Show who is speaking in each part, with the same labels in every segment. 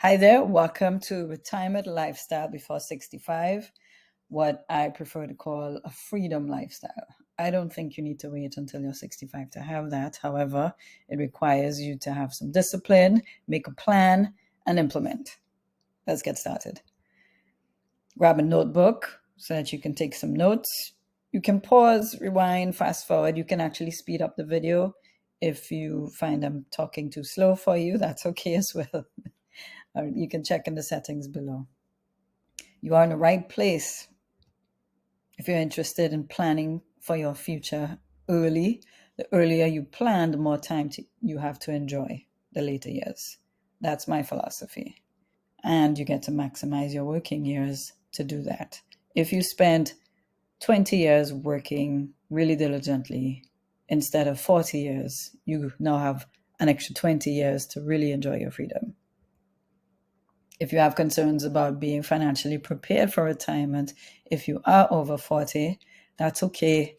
Speaker 1: Hi there, welcome to Retirement Lifestyle Before 65, what I prefer to call a freedom lifestyle. I don't think you need to wait until you're 65 to have that. However, it requires you to have some discipline, make a plan, and implement. Let's get started. Grab a notebook so that you can take some notes. You can pause, rewind, fast forward. You can actually speed up the video. If you find I'm talking too slow for you, that's okay as well. You can check in the settings below. You are in the right place if you're interested in planning for your future early. The earlier you plan, the more time you have to enjoy the later years. That's my philosophy. And you get to maximize your working years to do that. If you spend 20 years working really diligently instead of 40 years, you now have an extra 20 years to really enjoy your freedom. If you have concerns about being financially prepared for retirement, if you are over 40, that's okay.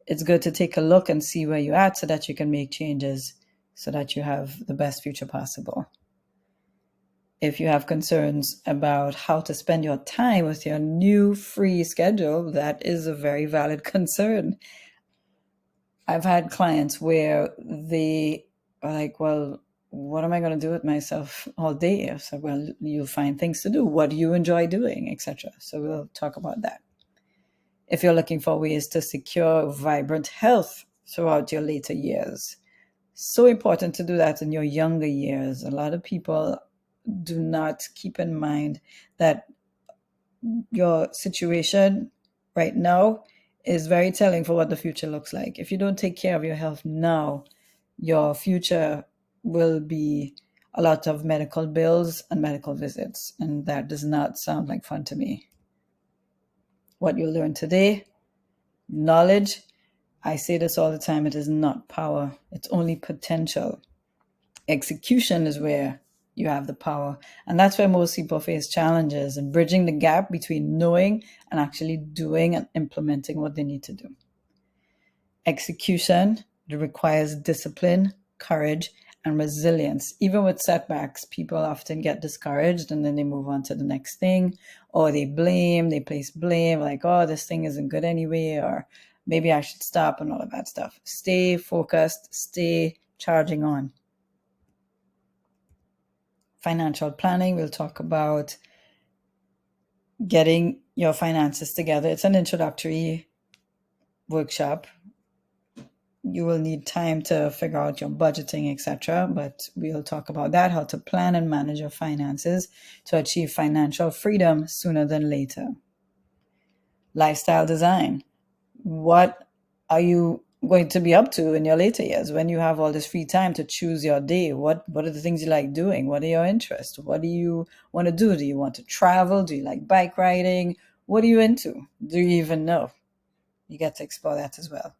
Speaker 1: It's good to take a look and see where you're at so that you can make changes so that you have the best future possible. If you have concerns about how to spend your time with your new free schedule, that is a very valid concern. I've had clients where they are like, well, what am I going to do with myself all day? So, well, you'll find things to do. What do you enjoy doing, etc. So we'll talk about that. If you're looking for ways to secure vibrant health throughout your later years, so important to do that in your younger years. A lot of people do not keep in mind that your situation right now is very telling for what the future looks like. If you don't take care of your health now, your future will be a lot of medical bills and medical visits, and that does not sound like fun to me. What you learn today, knowledge, I say this all the time, it is not power, it's only potential. Execution is where you have the power. And that's where most people face challenges in bridging the gap between knowing and actually doing and implementing what they need to do. Execution, it requires discipline, courage, and resilience. Even with setbacks, people often get discouraged and then they move on to the next thing, or they place blame, like, oh, this thing isn't good anyway, or maybe I should stop, and all of that stuff. Stay focused, stay charging on. Financial planning, we'll talk about getting your finances together. It's an introductory workshop. You will need time to figure out your budgeting, etc. But we'll talk about that, how to plan and manage your finances to achieve financial freedom sooner than later. Lifestyle design. What are you going to be up to in your later years when you have all this free time to choose your day? What are the things you like doing? What are your interests? What do you want to do? Do you want to travel? Do you like bike riding? What are you into? Do you even know? You get to explore that as well.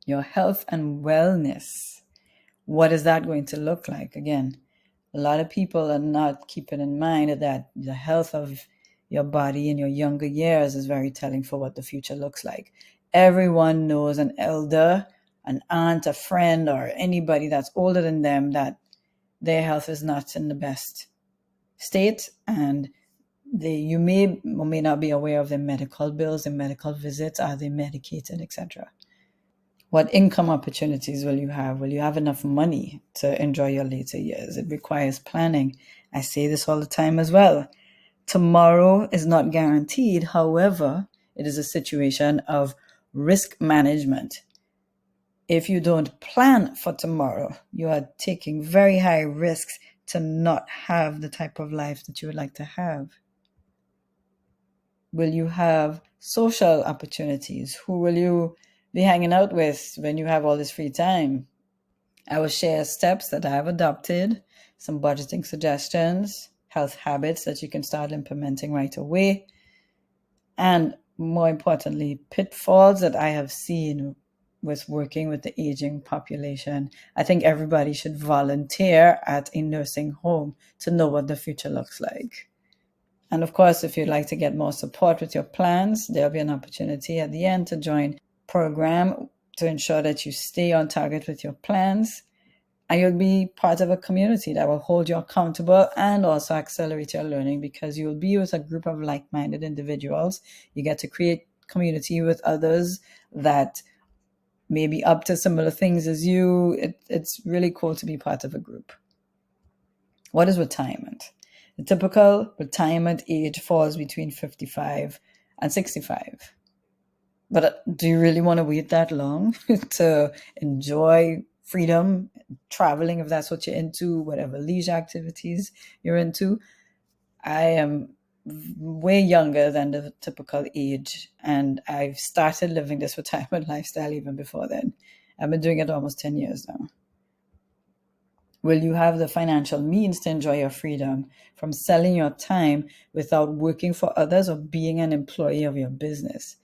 Speaker 1: Your health and wellness. What is that going to look like? Again, a lot of people are not keeping in mind that the health of your body in your younger years is very telling for what the future looks like. Everyone knows an elder, an aunt, a friend, or anybody that's older than them that their health is not in the best state, and you may or may not be aware of their medical bills, their medical visits, are they medicated, etc. What income opportunities will you have? Will you have enough money to enjoy your later years? It requires planning. I say this all the time as well. Tomorrow is not guaranteed. However, it is a situation of risk management. If you don't plan for tomorrow, you are taking very high risks to not have the type of life that you would like to have. Will you have social opportunities? Who will you be hanging out with when you have all this free time? I will share steps that I have adopted, some budgeting suggestions, health habits that you can start implementing right away, and more importantly, pitfalls that I have seen with working with the aging population. I think everybody should volunteer at a nursing home to know what the future looks like. And of course, if you'd like to get more support with your plans, there'll be an opportunity at the end to join a program to ensure that you stay on target with your plans. And you'll be part of a community that will hold you accountable and also accelerate your learning, because you'll be with a group of like-minded individuals. You get to create community with others that may be up to similar things as you. It's really cool to be part of a group. What is retirement? The typical retirement age falls between 55 and 65. But do you really want to wait that long to enjoy freedom, traveling, if that's what you're into, whatever leisure activities you're into? I am way younger than the typical age, and I've started living this retirement lifestyle even before then. I've been doing it almost 10 years now. Will you have the financial means to enjoy your freedom from selling your time without working for others or being an employee of your business?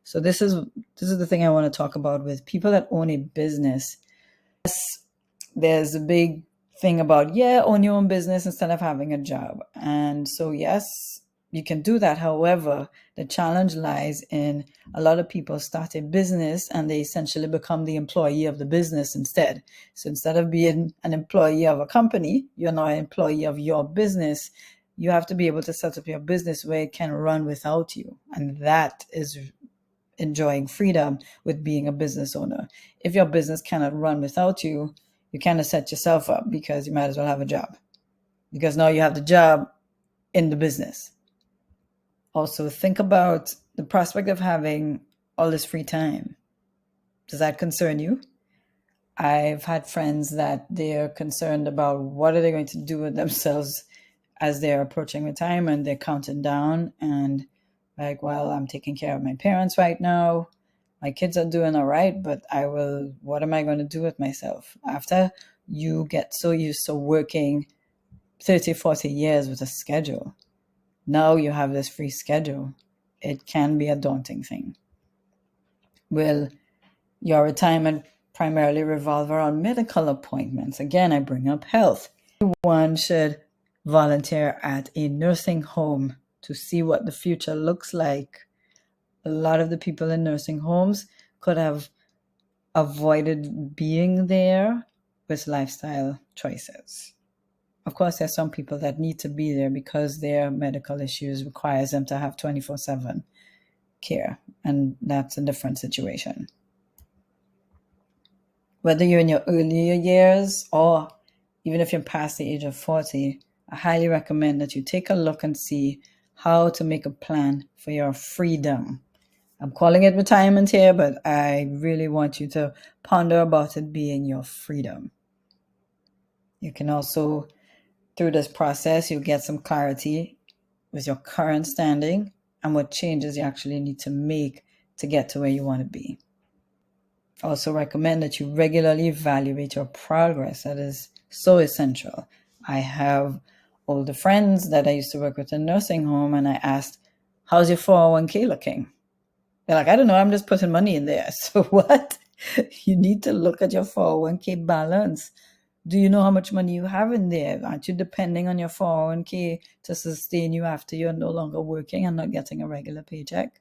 Speaker 1: So this is the thing I want to talk about with people that own a business. There's a big thing about, own your own business instead of having a job. And so, yes, you can do that. However, the challenge lies in a lot of people start a business and they essentially become the employee of the business instead. So instead of being an employee of a company, you're now an employee of your business. You have to be able to set up your business where it can run without you. And that is enjoying freedom with being a business owner. If your business cannot run without you, you kind of set yourself up, because you might as well have a job, because now you have the job in the business. Also, think about the prospect of having all this free time. Does that concern you? I've had friends that they're concerned about what are they going to do with themselves as they're approaching retirement. They're counting down and like, well, I'm taking care of my parents right now. My kids are doing all right, but what am I going to do with myself? After you get so used to working 30, 40 years with a schedule, now you have this free schedule. It can be a daunting thing. Will your retirement primarily revolve around medical appointments? Again, I bring up health. One should volunteer at a nursing home to see what the future looks like. A lot of the people in nursing homes could have avoided being there with lifestyle choices. Of course, there's some people that need to be there because their medical issues requires them to have 24/7 care, and that's a different situation. Whether you're in your earlier years or even if you're past the age of 40, I highly recommend that you take a look and see how to make a plan for your freedom. I'm calling it retirement here, but I really want you to ponder about it being your freedom. You can also, through this process, you'll get some clarity with your current standing and what changes you actually need to make to get to where you want to be. Also recommend that you regularly evaluate your progress. That is so essential. I have older friends that I used to work with in nursing home, and I asked, how's your 401k looking? They're like, I don't know, I'm just putting money in there. So what? You need to look at your 401k balance. Do you know how much money you have in there? Aren't you depending on your 401k to sustain you after you're no longer working and not getting a regular paycheck?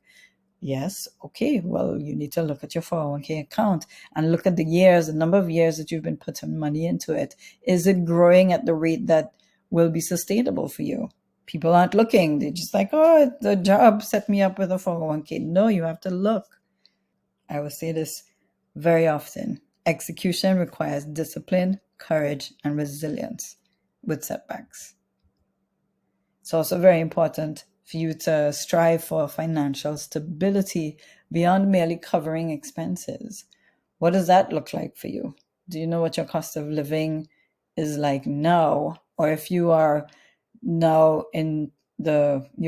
Speaker 1: Yes. Okay. Well, you need to look at your 401k account and look at the number of years that you've been putting money into it. Is it growing at the rate that will be sustainable for you? People aren't looking. They're just like, oh, the job set me up with a 401k. No, you have to look. I will say this very often. Execution requires discipline, courage, and resilience with setbacks. It's also very important for you to strive for financial stability beyond merely covering expenses. What does that look like for you? Do you know what your cost of living is like now? Or if you are now you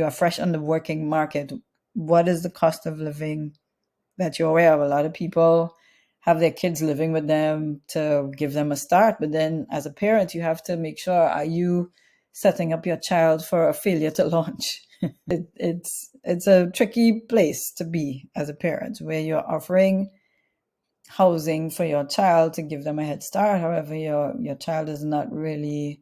Speaker 1: are fresh on the working market, what is the cost of living that you're aware of? A lot of people have their kids living with them to give them a start, but then as a parent, you have to make sure, are you setting up your child for a failure to launch? It's a tricky place to be as a parent, where you're offering housing for your child to give them a head start. However, your child is not really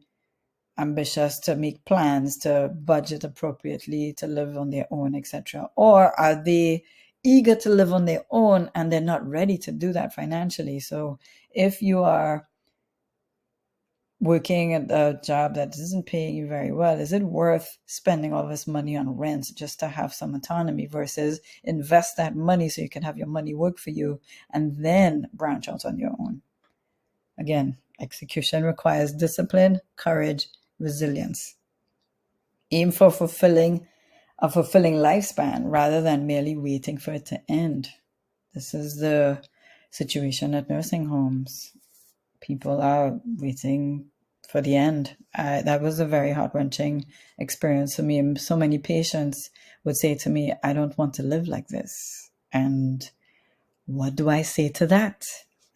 Speaker 1: ambitious to make plans, to budget appropriately, to live on their own, etc. Or are they eager to live on their own and they're not ready to do that financially? So if you are working at a job that isn't paying you very well, is it worth spending all this money on rent just to have some autonomy versus invest that money so you can have your money work for you and then branch out on your own? Again, execution requires discipline, courage, resilience. Aim for a fulfilling lifespan rather than merely waiting for it to end. This is the situation at nursing homes. People are waiting for the end. That was a very heart-wrenching experience for me. And so many patients would say to me, I don't want to live like this. And what do I say to that?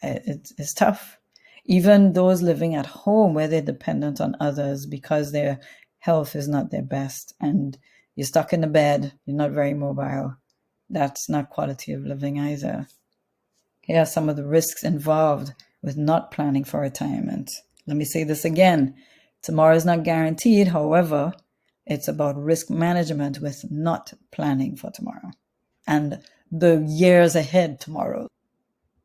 Speaker 1: It's tough. Even those living at home where they're dependent on others because their health is not their best and you're stuck in the bed, you're not very mobile. That's not quality of living either. Here are some of the risks involved with not planning for retirement. Let me say this again. Tomorrow is not guaranteed. However, it's about risk management with not planning for tomorrow and the years ahead tomorrow.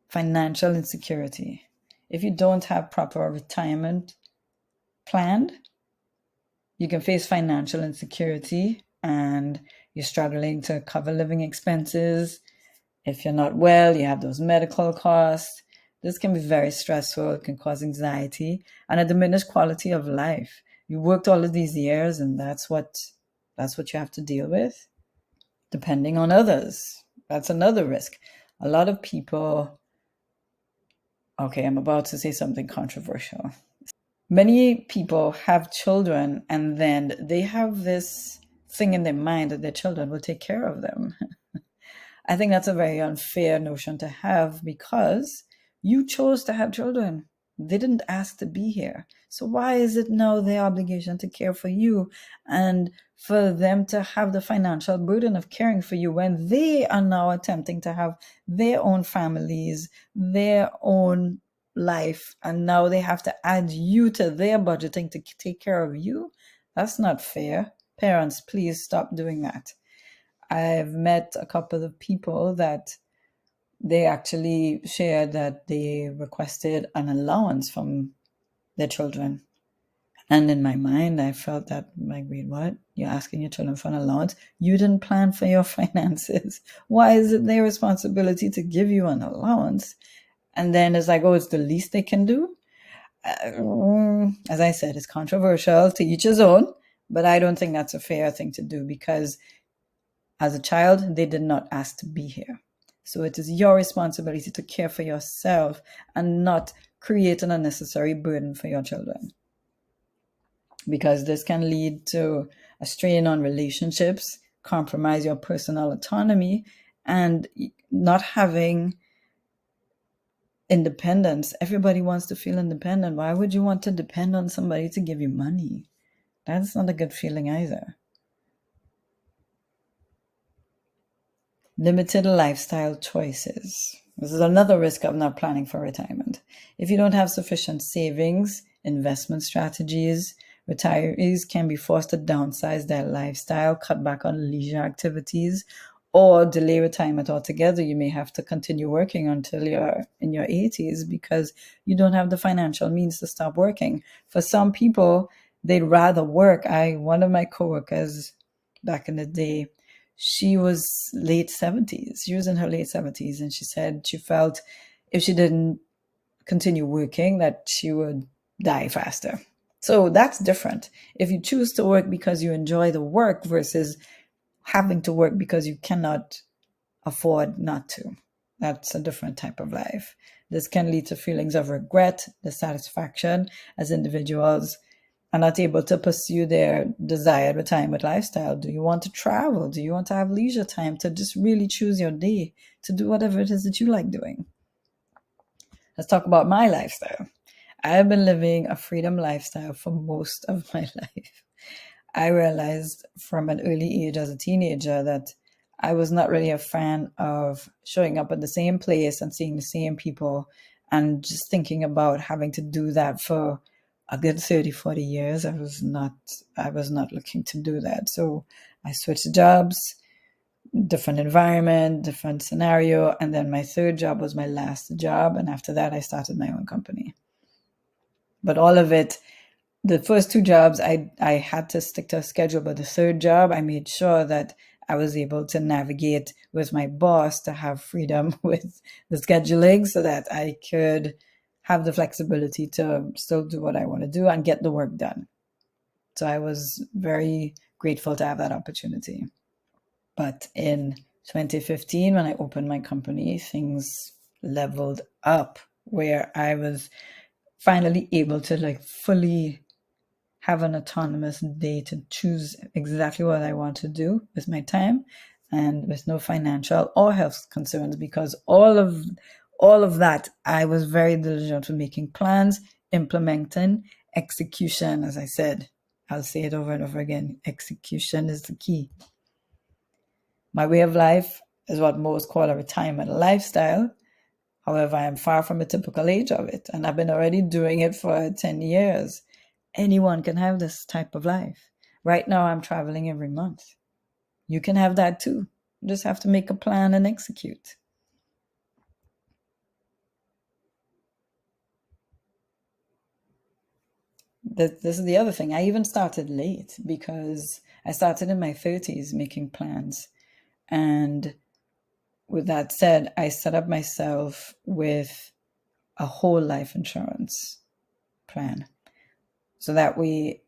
Speaker 1: Financial insecurity. If you don't have proper retirement planned, you can face financial insecurity and you're struggling to cover living expenses. If you're not well, you have those medical costs. This can be very stressful. It can cause anxiety and a diminished quality of life. You worked all of these years and that's what you have to deal with. Depending on others. That's another risk. A lot of people, okay, I'm about to say something controversial. Many people have children and then they have this thing in their mind that their children will take care of them. I think that's a very unfair notion to have because you chose to have children. They didn't ask to be here. So why is it now their obligation to care for you and for them to have the financial burden of caring for you when they are now attempting to have their own families, their own life, and now they have to add you to their budgeting to take care of you? That's not fair. Parents, please stop doing that. I've met a couple of people that they actually shared that they requested an allowance from their children. And in my mind, I felt that, like, wait, what? You're asking your children for an allowance? You didn't plan for your finances. Why is it their responsibility to give you an allowance? And then it's like, oh, it's the least they can do? As I said, it's controversial, to each his own, but I don't think that's a fair thing to do because as a child, they did not ask to be here. So it is your responsibility to care for yourself and not create an unnecessary burden for your children. Because this can lead to a strain on relationships, compromise your personal autonomy, and not having independence. Everybody wants to feel independent. Why would you want to depend on somebody to give you money? That's not a good feeling either. Limited lifestyle choices. This is another risk of not planning for retirement. If you don't have sufficient savings, investment strategies, retirees can be forced to downsize their lifestyle, cut back on leisure activities, or delay retirement altogether. You may have to continue working until you're in your 80s because you don't have the financial means to stop working. For some people, they'd rather work. One of my coworkers back in the day, she was late 70s. She was in her late 70s, and she said she felt if she didn't continue working that she would die faster. So that's different. If you choose to work because you enjoy the work versus having to work because you cannot afford not to, that's a different type of life. This can lead to feelings of regret, dissatisfaction as individuals are not able to pursue their desired retirement lifestyle. Do you want to travel? Do you want to have leisure time to just really choose your day to do whatever it is that you like doing? Let's talk about my lifestyle. I have been living a freedom lifestyle for most of my life. I realized from an early age as a teenager that I was not really a fan of showing up at the same place and seeing the same people and just thinking about having to do that for a good 30, 40 years. I was not looking to do that. So I switched jobs, different environment, different scenario. And then my third job was my last job. And after that, I started my own company. But all of it, the first two jobs, I had to stick to a schedule, but the third job, I made sure that I was able to navigate with my boss to have freedom with the scheduling so that I could have the flexibility to still do what I want to do and get the work done. So I was very grateful to have that opportunity. But in 2015, when I opened my company, things leveled up where I was finally able to like fully have an autonomous day to choose exactly what I want to do with my time and with no financial or health concerns, because all of that I was very diligent with making plans, implementing, execution. As I said, I'll say it over and over again, execution is the key. My way of life is what most call a retirement lifestyle. However, I am far from a typical age of it, and I've been already doing it for 10 years. Anyone can have this type of life. Right now, I'm traveling every month. You can have that too. You just have to make a plan and execute. This is the other thing. I even started late because I started in my 30s making plans. And with that said, I set up myself with a whole life insurance plan. So that way,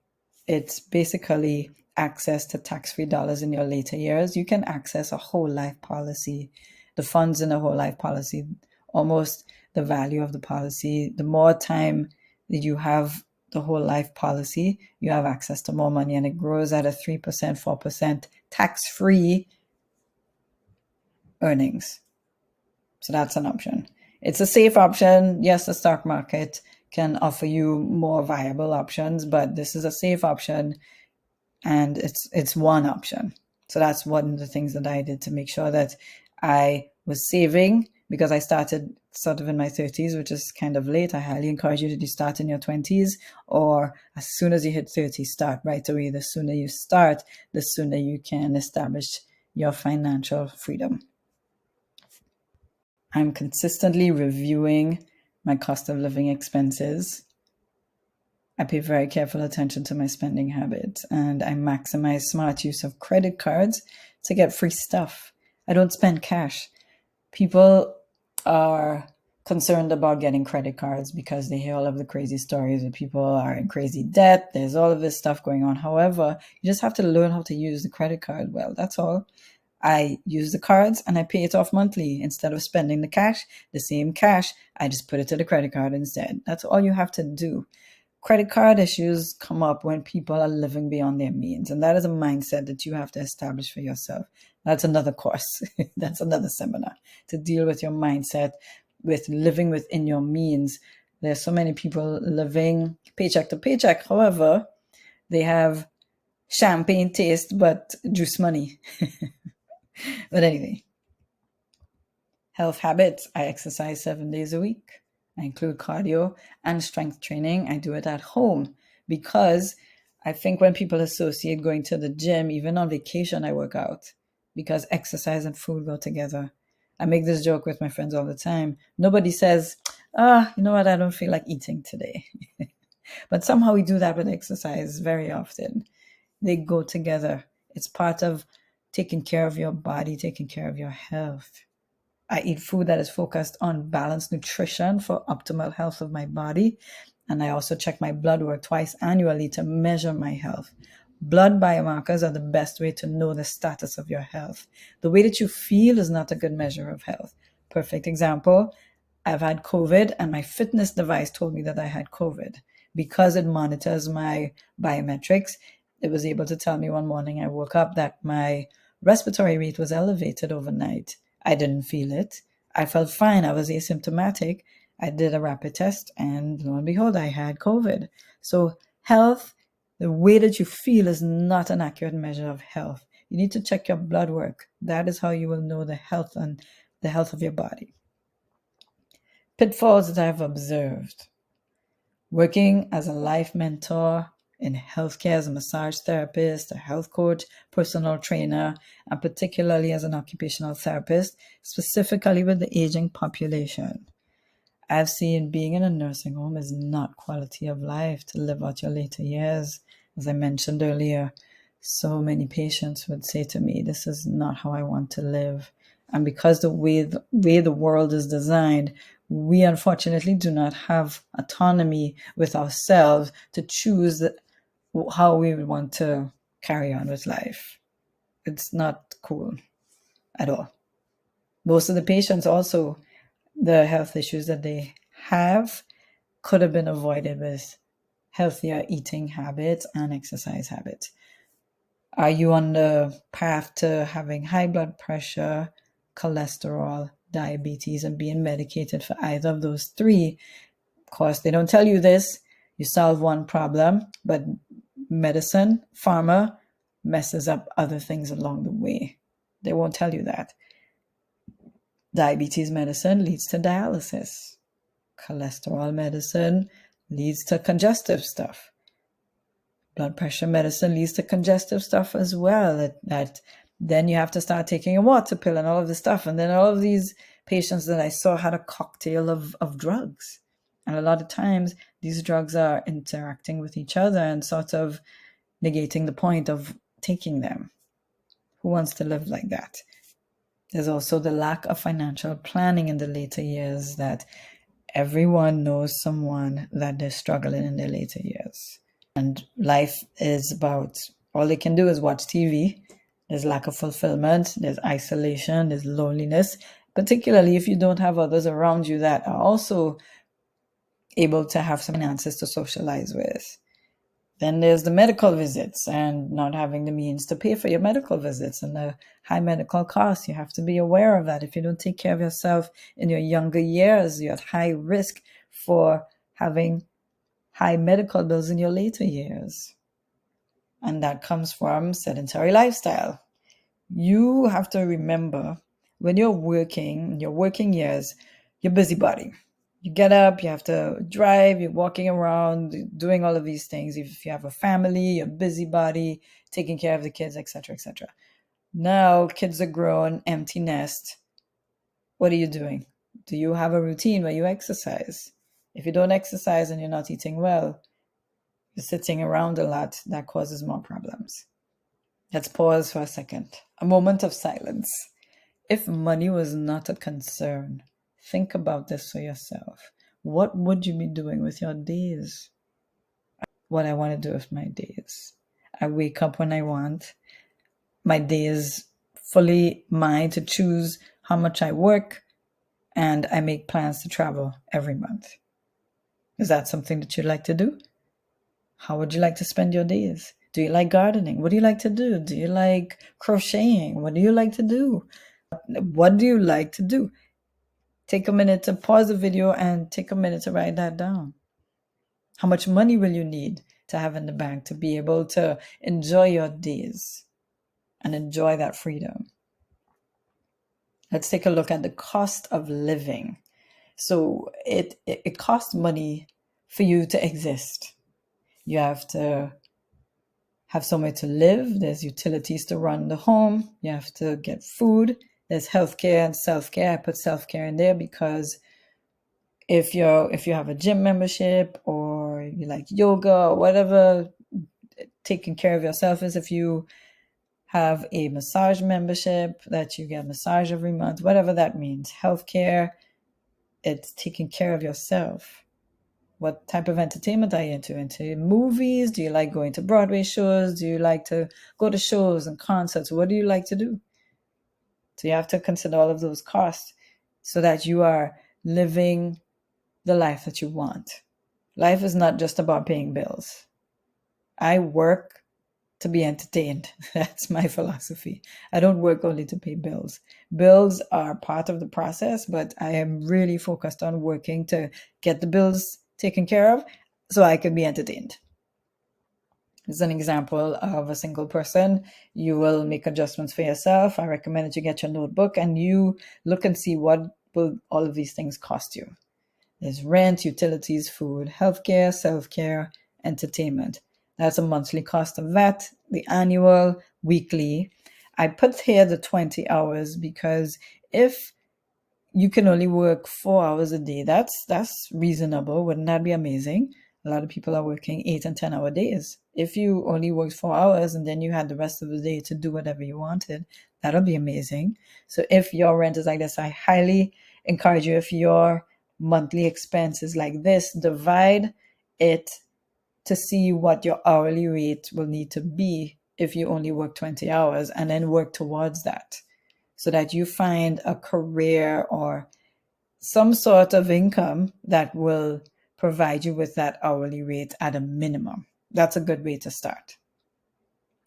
Speaker 1: it's basically access to tax-free dollars in your later years. You can access a whole life policy, the funds in a whole life policy, almost the value of the policy. The more time that you have the whole life policy, you have access to more money, and it grows at a 3%, 4% tax-free earnings. So that's an option. It's a safe option. Yes, the stock market can offer you more viable options, but this is a safe option, and it's one option. So that's one of the things that I did to make sure that I was saving, because I started sort of in my 30s, which is kind of late. I highly encourage you to start in your 20s, or as soon as you hit 30, start right away. The sooner you start, the sooner you can establish your financial freedom. I'm consistently reviewing my cost of living expenses. I pay very careful attention to my spending habits, and I maximize smart use of credit cards to get free stuff. I don't spend cash. People are concerned about getting credit cards because they hear all of the crazy stories that people are in crazy debt. There's all of this stuff going on. However, you just have to learn how to use the credit card well. That's all. I use the cards and I pay it off monthly. Instead of spending the same cash, I just put it to the credit card instead. That's all you have to do. Credit card issues come up when people are living beyond their means, and that is a mindset that you have to establish for yourself. That's another course. That's another seminar to deal with your mindset with living within your means. There's so many people living paycheck to paycheck. However, they have champagne taste but juice money. But anyway, health habits. I exercise 7 days a week. I include cardio and strength training. I do it at home because I think when people associate going to the gym, even on vacation, I work out because exercise and food go together. I make this joke with my friends all the time. Nobody says, you know what, I don't feel like eating today. But somehow we do that with exercise very often. They go together. It's part of taking care of your body, taking care of your health. I eat food that is focused on balanced nutrition for optimal health of my body. And I also check my blood work twice annually to measure my health. Blood biomarkers are the best way to know the status of your health. The way that you feel is not a good measure of health. Perfect example, I've had COVID and my fitness device told me that I had COVID. Because it monitors my biometrics, it was able to tell me one morning I woke up that my respiratory rate was elevated overnight. I didn't feel it. I felt fine. I was asymptomatic. I did a rapid test and lo and behold, I had COVID. So health, the way that you feel is not an accurate measure of health. You need to check your blood work. That is how you will know the health and the health of your body. Pitfalls that I've observed. Working as a life mentor in healthcare as a massage therapist, a health coach, personal trainer, and particularly as an occupational therapist, specifically with the aging population. I've seen being in a nursing home is not quality of life to live out your later years. As I mentioned earlier, so many patients would say to me, this is not how I want to live. And because the way the world is designed, we unfortunately do not have autonomy with ourselves to choose how we would want to carry on with life. It's not cool at all. Most of the patients also, the health issues that they have could have been avoided with healthier eating habits and exercise habits. Are you on the path to having high blood pressure, cholesterol, diabetes, and being medicated for either of those three? Of course, they don't tell you this. You solve one problem, but medicine, pharma, messes up other things along the way. They won't tell you that. Diabetes medicine leads to dialysis. Cholesterol medicine leads to congestive stuff. Blood pressure medicine leads to congestive stuff as well. That then you have to start taking a water pill and all of this stuff. And then all of these patients that I saw had a cocktail of drugs. And a lot of times these drugs are interacting with each other and sort of negating the point of taking them. Who wants to live like that? There's also the lack of financial planning in the later years, that everyone knows someone that they're struggling in their later years. And life is about, all they can do is watch TV. There's lack of fulfillment, there's isolation, there's loneliness, particularly if you don't have others around you that are also able to have some finances to socialize with. Then there's the medical visits and not having the means to pay for your medical visits and the high medical costs. You have to be aware of that. If you don't take care of yourself in your younger years, you're at high risk for having high medical bills in your later years. And that comes from sedentary lifestyle. You have to remember, when you're working, in your working years, you're busybody. You get up, you have to drive, you're walking around, doing all of these things. If you have a family, you're busybody, taking care of the kids, etc., etc. Now kids are grown, empty nest. What are you doing? Do you have a routine where you exercise? If you don't exercise and you're not eating well, you're sitting around a lot. That causes more problems. Let's pause for a second. A moment of silence. If money was not a concern, think about this for yourself. What would you be doing with your days? What I want to do with my days. I wake up when I want. My day is fully mine to choose how much I work, and I make plans to travel every month. Is that something that you'd like to do? How would you like to spend your days? Do you like gardening? What do you like to do? Do you like crocheting? What do you like to do? What do you like to do? Take a minute to pause the video and take a minute to write that down. How much money will you need to have in the bank to be able to enjoy your days and enjoy that freedom? Let's take a look at the cost of living. So it costs money for you to exist. You have to have somewhere to live. There's utilities to run the home. You have to get food. There's healthcare and self-care. I put self-care in there because if you have a gym membership or you like yoga or whatever taking care of yourself is, if you have a massage membership that you get a massage every month, whatever that means, healthcare, it's taking care of yourself. What type of entertainment are you into? Into movies? Do you like going to Broadway shows? Do you like to go to shows and concerts? What do you like to do? So you have to consider all of those costs so that you are living the life that you want. Life is not just about paying bills. I work to be entertained. That's my philosophy. I don't work only to pay bills. Bills are part of the process, but I am really focused on working to get the bills taken care of so I can be entertained. As an example of a single person, you will make adjustments for yourself. I recommend that you get your notebook and you look and see what will all of these things cost you. There's rent, utilities, food, healthcare, self-care, entertainment. That's a monthly cost of that, the annual, weekly. I put here the 20 hours because if you can only work 4 hours a day. That's reasonable. Wouldn't that be amazing? A lot of people are working 8 and 10 hour days. If you only worked 4 hours and then you had the rest of the day to do whatever you wanted, that'll be amazing. So if your rent is like this, I highly encourage you, if your monthly expense is like this, divide it to see what your hourly rate will need to be if you only work 20 hours, and then work towards that so that you find a career or some sort of income that will provide you with that hourly rate at a minimum. That's a good way to start.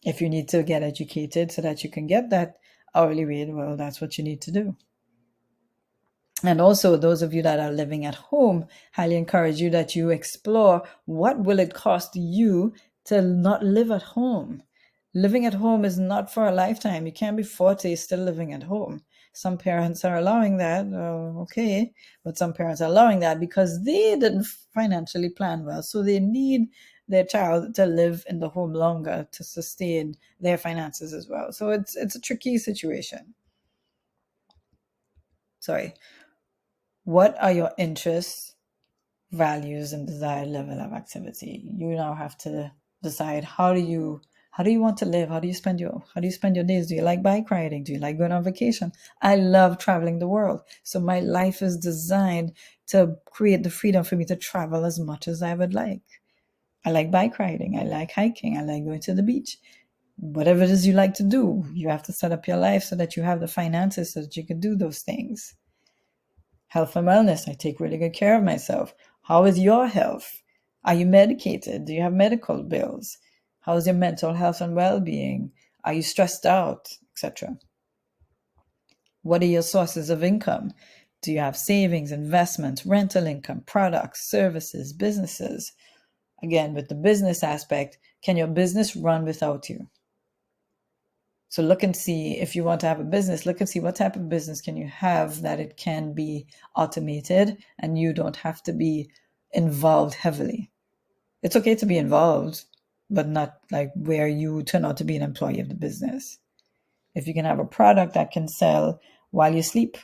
Speaker 1: If you need to get educated so that you can get that hourly rate, well, that's what you need to do. And also, those of you that are living at home, highly encourage you that you explore what will it cost you to not live at home. Living at home is not for a lifetime. You can't be 40 still living at home. Some parents are allowing that, okay, but some parents are allowing that because they didn't financially plan well. So they need their child to live in the home longer to sustain their finances as well. So it's a tricky situation. Sorry. What are your interests, values, and desired level of activity? You now have to decide how do you want to live? How do you spend your days? Do you like bike riding? Do you like going on vacation? I love traveling the world. So my life is designed to create the freedom for me to travel as much as I would like. I like bike riding. I like hiking. I like going to the beach. Whatever it is you like to do, you have to set up your life so that you have the finances so that you can do those things. Health and wellness. I take really good care of myself. How is your health? Are you medicated? Do you have medical bills? How is your mental health and well-being? Are you stressed out, etc.? What are your sources of income? Do you have savings, investments, rental income, products, services, businesses? Again, with the business aspect, can your business run without you? So look and see, if you want to have a business, look and see what type of business can you have that it can be automated and you don't have to be involved heavily. It's okay to be involved, but not like where you turn out to be an employee of the business. If you can have a product that can sell while you sleep,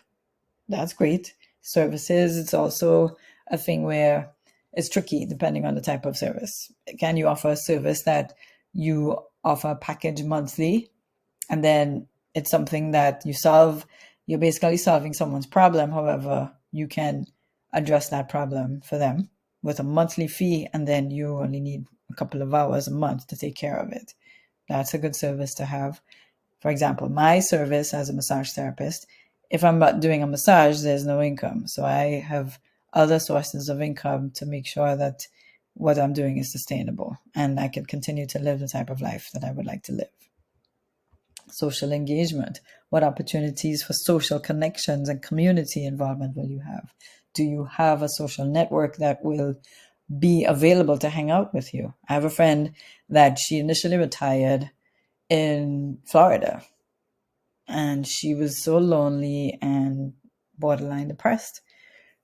Speaker 1: that's great. Services, it's also a thing where it's tricky depending on the type of service. Can you offer a service that you offer a package monthly, and then it's something that you solve? You're basically solving someone's problem. However, you can address that problem for them with a monthly fee, and then you only need a couple of hours a month to take care of it. That's a good service to have. For example, my service as a massage therapist, if I'm not doing a massage, there's no income. So I have other sources of income to make sure that what I'm doing is sustainable and I can continue to live the type of life that I would like to live. Social engagement. What opportunities for social connections and community involvement will you have? Do you have a social network that will be available to hang out with you? I have a friend that she initially retired in Florida, and she was so lonely and borderline depressed.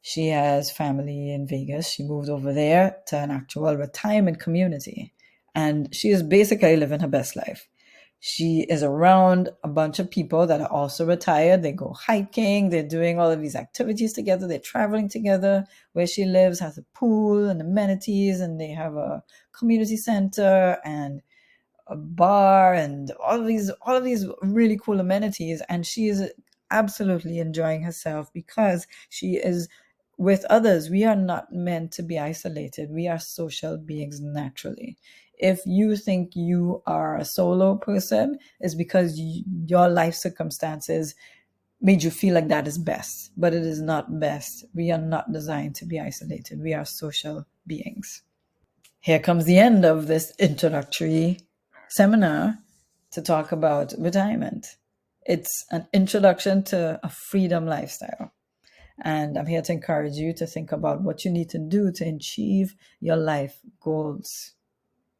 Speaker 1: She has family in Vegas. She moved over there to an actual retirement community, and she is basically living her best life. She is around a bunch of people that are also retired. They go hiking. They're doing all of these activities together. They're traveling together. Where she lives has a pool and amenities, and they have a community center and a bar and all of these really cool amenities. And she is absolutely enjoying herself because she is with others. We are not meant to be isolated. We are social beings naturally. If you think you are a solo person, it's because your life circumstances made you feel like that is best, but it is not best. We are not designed to be isolated. We are social beings. Here comes the end of this introductory seminar to talk about retirement. It's an introduction to a freedom lifestyle. And I'm here to encourage you to think about what you need to do to achieve your life goals.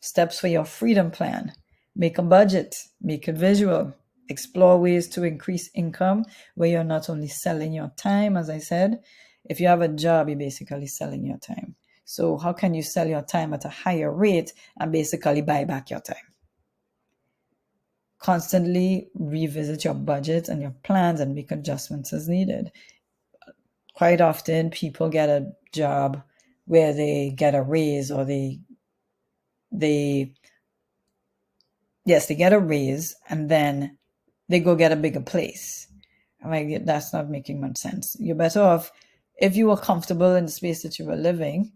Speaker 1: Steps for your freedom plan. Make a budget, make it visual, explore ways to increase income where you're not only selling your time, as I said. If you have a job, you're basically selling your time. So how can you sell your time at a higher rate and basically buy back your time? Constantly revisit your budget and your plans and make adjustments as needed. quite often people get a job where they get a raise, or they get a raise and then they go get a bigger place. I'm like, that's not making much sense. You're better off, if you were comfortable in the space that you were living,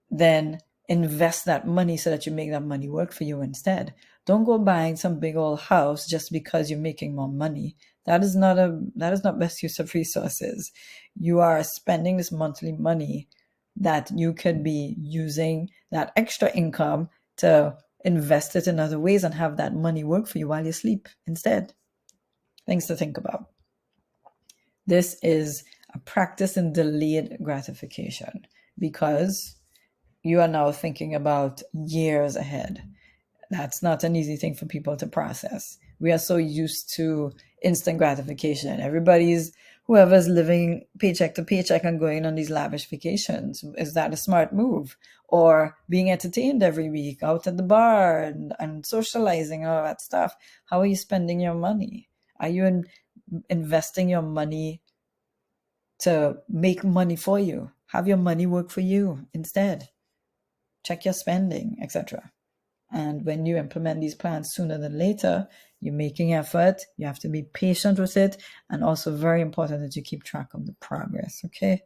Speaker 1: then invest that money so that you make that money work for you instead. Don't go buying some big old house just because you're making more money. That is not best use of resources. You are spending this monthly money that you could be using that extra income to invest it in other ways and have that money work for you while you sleep instead. Things to think about. This is a practice in delayed gratification, because you are now thinking about years ahead. That's not an easy thing for people to process. We are so used to instant gratification. Whoever's living paycheck to paycheck and going on these lavish vacations. Is that a smart move? Or being entertained every week out at the bar and socializing and all that stuff. How are you spending your money? Are you investing your money to make money for you? Have your money work for you instead. Check your spending, etc. And when you implement these plans sooner than later, you're making effort. You have to be patient with it. And also very important that you keep track of the progress, okay?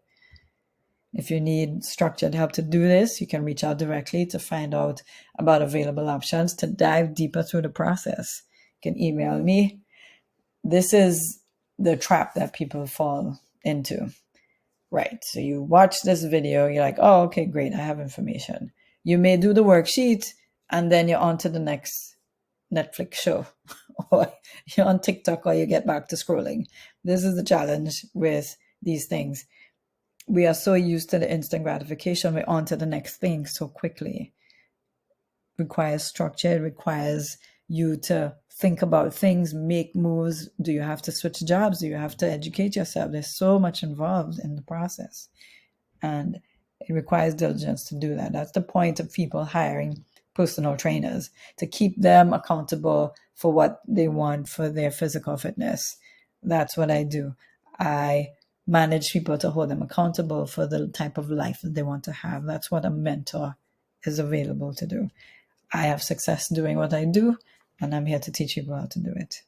Speaker 1: If you need structured help to do this, you can reach out directly to find out about available options to dive deeper through the process. You can email me. This is the trap that people fall into. Right. So you watch this video, you're like, oh, okay, great, I have information. You may do the worksheet and then you're on to the next Netflix show, or you're on TikTok, or you get back to scrolling. This is the challenge with these things. We are so used to the instant gratification, we're on to the next thing so quickly. It requires structure, it requires you to think about things, make moves. Do you have to switch jobs? Do you have to educate yourself? There's so much involved in the process, and it requires diligence to do that. That's the point of people hiring personal trainers, to keep them accountable for what they want for their physical fitness. That's what I do. I manage people to hold them accountable for the type of life that they want to have. That's what a mentor is available to do. I have success doing what I do, and I'm here to teach people how to do it.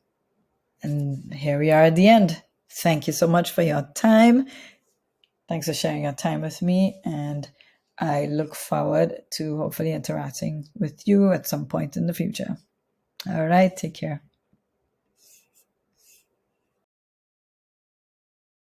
Speaker 1: And here we are at the end. Thank you so much for your time. Thanks for sharing your time with me, and I look forward to hopefully interacting with you at some point in the future. All right, take care.